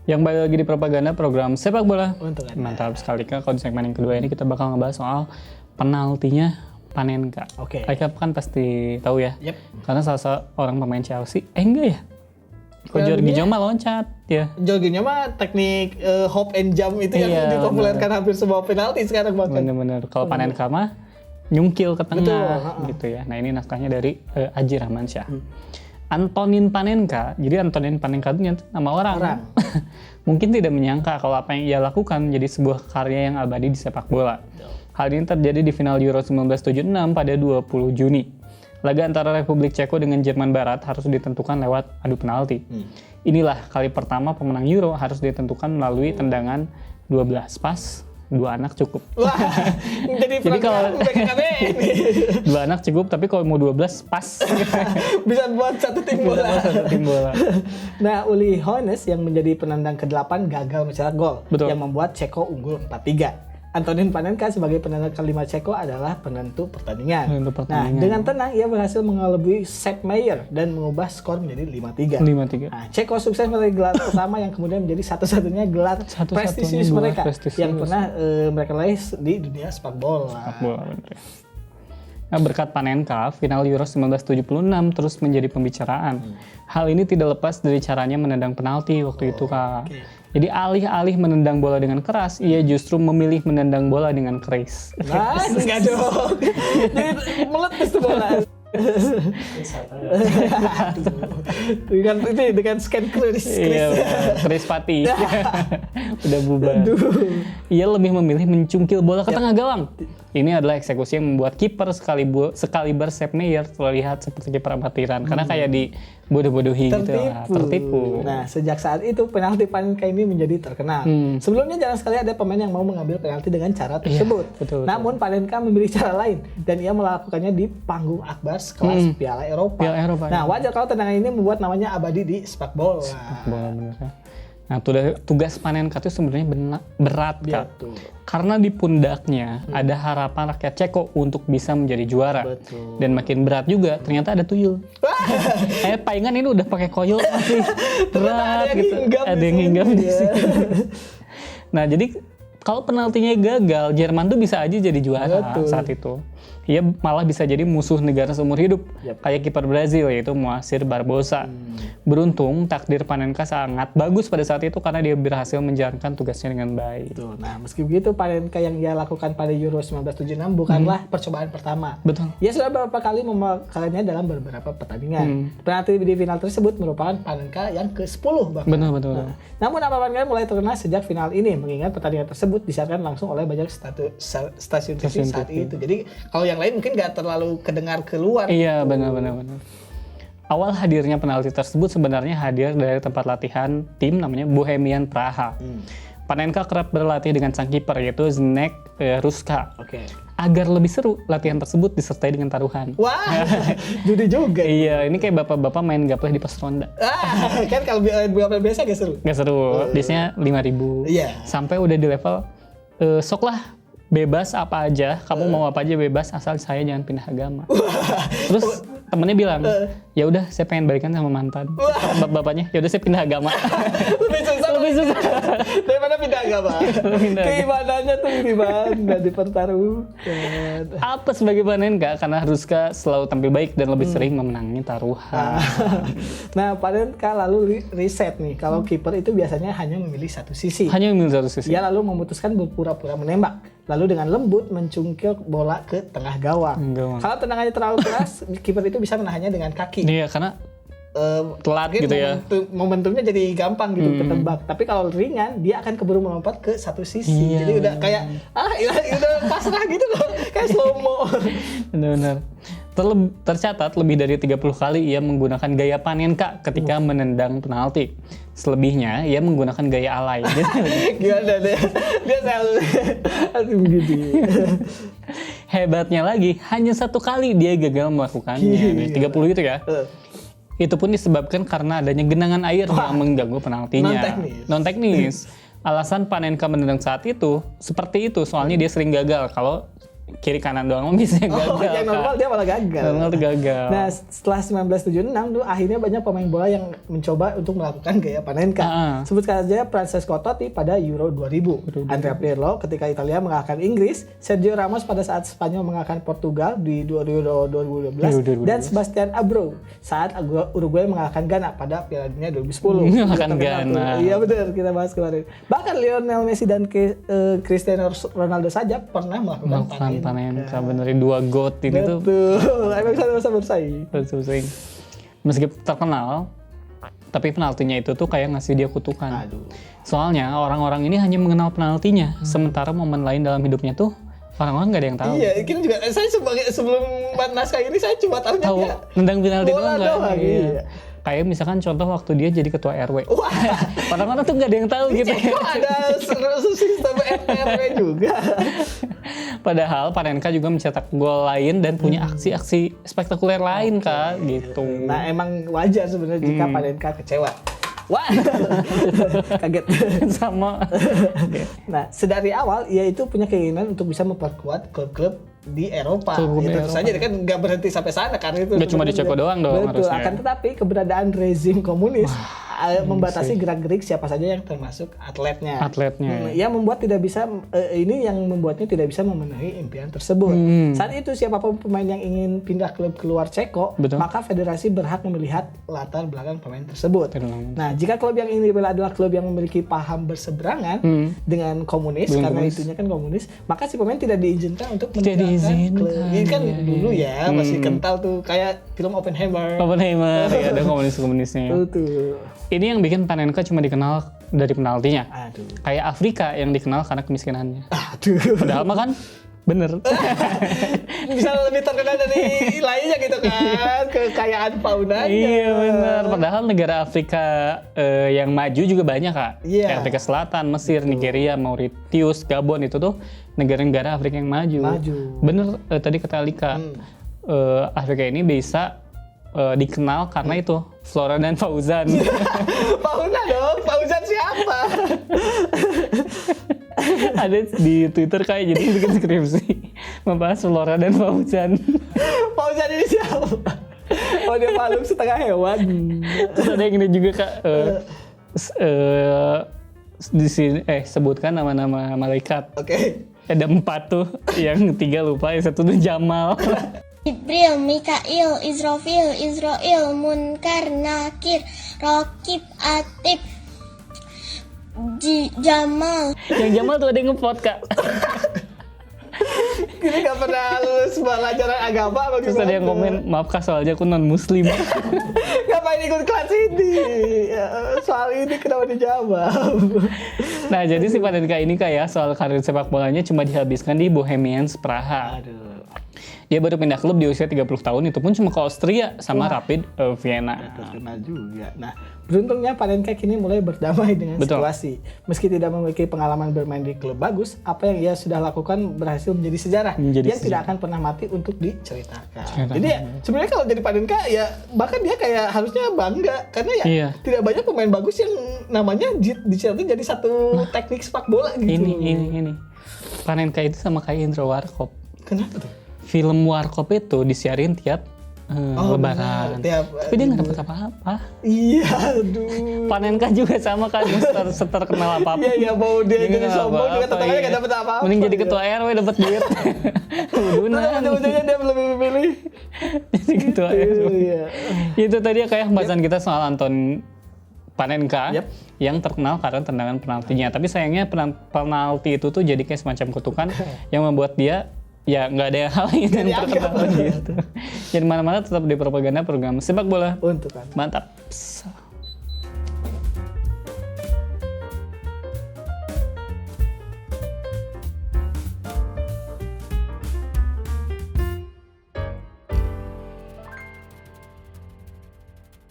Yang balik lagi di propaganda program sepak bola. Untuk Anda. Mantap sekali Kak. Kalau di segmen yang kedua ini kita bakal ngebahas soal penaltinya Panenka. Oke. Kak kan pasti tahu ya. Yep. Karena salah seorang pemain Chelsea. Enggak ya? Kok Piala Jorginho Dunia? mah loncat ya. Jorginho mah teknik hop and jump itu yang Iya, dipopulerkan hampir semua penalti sekarang bahkan. Bener-bener. Kalau Panenka mah nyungkil ke Betul, tengah gitu ya. Nah ini naskahnya dari Aji Rahmansyah. Antonin Panenka. Jadi Antonin Panenka itu nama orang. Mungkin tidak menyangka kalau apa yang ia lakukan menjadi sebuah karya yang abadi di sepak bola. Hal ini terjadi di final Euro 1976 pada 20 Juni. Laga antara Republik Ceko dengan Jerman Barat harus ditentukan lewat adu penalti. Inilah kali pertama pemenang Euro harus ditentukan melalui tendangan 12 pas, 2 anak cukup. Wah, jadi kalau- PKB ini 2 anak cukup, tapi kalau mau 12 pas. bisa buat satu tim bola. Satu tim bola. Nah, Uli Hoeneß yang menjadi penendang ke-8 gagal mencetak gol Betul. yang membuat Ceko unggul 4-3. Antonin Panenka sebagai penendang kelima Ceko adalah penentu pertandingan. Penentu pertandingan. Nah, dengan tenang ia berhasil mengelabui Sepp Maier dan mengubah skor menjadi 5-3. 5-3. Nah, Ceko sukses meraih gelar pertama yang kemudian menjadi satu-satunya gelar Satu-satunya prestisius gelar mereka prestisius. yang pernah mereka raih di dunia sepak bola. Sepak bola, bener ya. Nah, berkat Panenka, final Euro 1976 terus menjadi pembicaraan. Hal ini tidak lepas dari caranya menendang penalti waktu itu, Kak. oke. Jadi alih-alih menendang bola dengan keras, ia justru memilih menendang bola dengan keris. Nah, enggak dong. Jadi meletus tuh bola. dengan scan keris. Iya, keris pati. Udah bubar. Ia lebih memilih mencungkil bola ke tengah gawang. Ini adalah eksekusi yang membuat kiper sekaliber Sepp Maier terlihat seperti kiper amatiran. Karena kayak dibodoh-bodohi gitu lah. Tertipu. Nah, sejak saat itu penalti Panenka ini menjadi terkenal. Sebelumnya jarang sekali ada pemain yang mau mengambil penalti dengan cara tersebut. betul. Namun Panenka memilih cara lain dan ia melakukannya di panggung akbar kelas Piala Eropa. Piala Eropa, Nah, wajar kalau tendangan ini membuat namanya abadi di sepak bola. Bola bener ya. Nah, tugas Panenka itu sebenarnya berat, Kak. Betul. Karena di pundaknya ada harapan rakyat Ceko untuk bisa menjadi juara. Betul. Dan makin berat juga, ternyata ada tuyul. Palingan ini udah pakai koyo masih berat ada yang gitu. hinggap Ada di yang sini. hinggap di Iya. sini. Nah, jadi kalau penaltinya gagal, Jerman tuh bisa aja jadi juara Betul. saat itu. Ia malah bisa jadi musuh negara seumur hidup. Yap. Kayak kiper Brazil yaitu Moacir Barbosa. Beruntung takdir Panenka sangat bagus pada saat itu karena dia berhasil menjalankan tugasnya dengan baik. Tuh, nah meski begitu Panenka yang ia lakukan pada Euro 1976 bukanlah percobaan pertama. Betul. Ia sudah beberapa kali memakannya dalam beberapa pertandingan. Penalti di final tersebut merupakan Panenka yang ke-10 bahkan. Betul. Nah, namun Panenka mulai terkenal sejak final ini mengingat pertandingan tersebut disiarkan langsung oleh banyak stasiun TV Stasiun saat TV. itu. Jadi kalau yang lain mungkin nggak terlalu kedengar keluar. Iya, benar. Awal hadirnya penalti tersebut sebenarnya hadir dari tempat latihan tim namanya Bohemian Praha. Panenka kerap berlatih dengan sang kiper yaitu Zdeněk Ruska. Oke. Agar lebih seru, latihan tersebut disertai dengan taruhan. Wah, judi juga. Iya, ini kayak bapak-bapak main gapleh di pos ronda. Kan kalau biasa biasa gak seru. Nggak seru, biasanya 5.000. Iya. Sampai udah di level, sok lah bebas apa aja, kamu mau apa aja bebas asal saya jangan pindah agama. Terus temennya bilang, ya udah saya pengen balikan sama mantan. Bapaknya, ya udah saya pindah agama. Lebih susah daripada pindah agama. Pindah agama. Keimanannya tuh ini bang, nggak dipertaruhkan. Apa sebagai Panenka? Karena Ruska selalu tampil baik dan lebih sering memenangi taruhan. Nah, Panenka lalu riset nih, kalau kiper itu biasanya hanya memilih satu sisi. Hanya memilih satu sisi. Ia lalu memutuskan berpura-pura menembak, lalu dengan lembut mencungkil bola ke tengah gawang. Gawang. Kalau tendangannya terlalu keras, kiper itu bisa menahannya dengan kaki. Iya, karena telat Mungkin gitu ya. momentumnya jadi gampang gitu ketebak. Tapi kalau ringan, dia akan keburu melompat ke satu sisi. Iya. Jadi udah kayak udah pasrah gitu loh, kayak slow mo. Benar-benar. Tercatat lebih dari 30 kali ia menggunakan gaya Panenka ketika menendang penalti. Selebihnya ia menggunakan gaya alay. Gimana deh? Dia selalu aduh begitu. Hebatnya lagi, hanya 1 kali dia gagal melakukannya. 30 itu ya. Itu pun disebabkan karena adanya genangan air yang mengganggu penaltinya. Non-teknis. Alasan Panenka menendang saat itu seperti itu, soalnya dia sering gagal kalau kiri kanan doang bisa gagal. Yang normal dia malah gagal. Normal tuh gagal. Nah, setelah 1976 tuh akhirnya banyak pemain bola yang mencoba untuk melakukan gaya Panenka. Sebutkan saja Francesco Totti pada Euro 2000, Andrea Pirlo ketika Italia mengalahkan Inggris, Sergio Ramos pada saat Spanyol mengalahkan Portugal di Euro 2012, dan Sebastian Abreu saat Uruguay mengalahkan Ghana pada Piala Dunia 2010. Mengalahkan Ghana. Iya benar, kita bahas kemarin. Bahkan Lionel Messi dan Cristiano Ronaldo saja pernah melakukan Panenka. Benerin 2 GOAT ini tuh. Betul, emang bisa bersaing. Meskipun terkenal, tapi penaltinya itu tuh kayak ngasih dia kutukan. Soalnya orang-orang ini hanya mengenal penaltinya, sementara momen lain dalam hidupnya tuh orang-orang nggak ada yang tahu. Iya, ini juga saya sebelum naskah ini saya cuma tahu nendang penalti doang. Iya. Kayak misalkan contoh waktu dia jadi ketua RW. Wah, orang-orang tuh nggak ada yang tahu gitu. Kok ada sistem RW juga. Padahal Panenka juga mencetak gol lain dan punya aksi-aksi spektakuler lain Kak, gitu. Nah, emang wajar sebenarnya jika Panenka kecewa. Wah, kaget sama. Nah, sedari awal ia itu punya keinginan untuk bisa memperkuat klub-klub di Eropa. Tentu saja dia kan nggak berhenti sampai sana karena itu. Nggak cuma di Ceko doang dong. Betul. Harusnya. Akan tetapi keberadaan rezim komunis membatasi gerak-gerik siapa saja yang termasuk atletnya. Yang membuat tidak bisa ini yang membuatnya tidak bisa memenuhi impian tersebut. Saat itu siapapun pemain yang ingin pindah klub keluar Ceko, maka federasi berhak melihat latar belakang pemain tersebut. Nah, jika klub yang ingin dibela adalah klub yang memiliki paham berseberangan dengan komunis, karena itunya kan komunis, maka si pemain tidak diizinkan untuk meninggalkan klub. Ini kan dulu ya masih kental tuh kayak film Oppenheimer. Ya ada komunisnya. Betul. Ini yang bikin Panenka cuma dikenal dari penaltinya. Aduh. Kayak Afrika yang dikenal karena kemiskinannya. Aduh. Padahal mah kan bener. Bisa lebih terkenal dari lainnya gitu kan. Kekayaan faunanya. Iya bener. Padahal negara Afrika yang maju juga banyak Kak. Iya. Kayak Afrika Selatan, Mesir, Nigeria, Mauritius, Gabon itu tuh negara-negara Afrika yang maju. Bener tadi kata Alika. Afrika ini bisa dikenal karena itu Flora dan Fauzan. Fauna dong, Fauzan siapa? Ada di Twitter kayak jadi bikin skripsi membahas Flora dan Fauzan. Fauzan ini siapa? Oh dia makhluk setengah hewan. Terus ada yang ini juga Kak. Di sini sebutkan nama-nama malaikat. Oke. Ada 4 tuh, yang 3 lupa, yang 1 tuh Jamal. Jibril, Mikail, Israel, Munkar, Nakir, Rokib, Atib, Jamal. Yang Jamal tuh ada yang nge-vote Kak. Ini gak pernah lulus pelajaran agama apa gimana? Terus ada yang komen, maaf Kak soalnya aku non-muslim. Ngapain ikut kelas ini? Soal ini kenapa dijawab? Nah jadi si Panenka ini kayak soal karir sepak bolanya cuma dihabiskan di Bohemians Praha. Dia baru pindah klub di usia 30 tahun, itu pun cuma ke Austria sama Rapid Vienna. Terkenal juga. Nah, beruntungnya Panenka kini mulai berdamai dengan situasi. Meski tidak memiliki pengalaman bermain di klub bagus, apa yang ia sudah lakukan berhasil menjadi sejarah yang tidak akan pernah mati untuk diceritakan. Jadi ya, sebenarnya kalau jadi Panenka ya bahkan dia kayak harusnya bangga karena ya tidak banyak pemain bagus yang namanya diceritakan jadi satu teknik sepak bola gitu. Ini. Panenka itu sama kayak Indro Warkop. Kenapa tuh? Film Warkop itu disiarin tiap Lebaran. Tapi dia nggak dapat apa-apa. Iya, aduh. Panenka juga sama kan, terkenal apa-apa. Iya, mau dia jadi sombong juga tetanganya nggak dapat apa-apa. Mending jadi ketua RW dapat duit. Ujung-ujungnya dia lebih memilih jadi ketua RW. Iya. Itu tadi kayak pembahasan kita soal Anton Panenka yang terkenal karena tendangan penaltinya. Tapi sayangnya penalti itu tuh jadi kayak semacam kutukan yang membuat dia ya nggak ada hal yang terkenal gitu. Jadi mana-mana tetap di propaganda program sepak bola. Untuk kan. Mantap.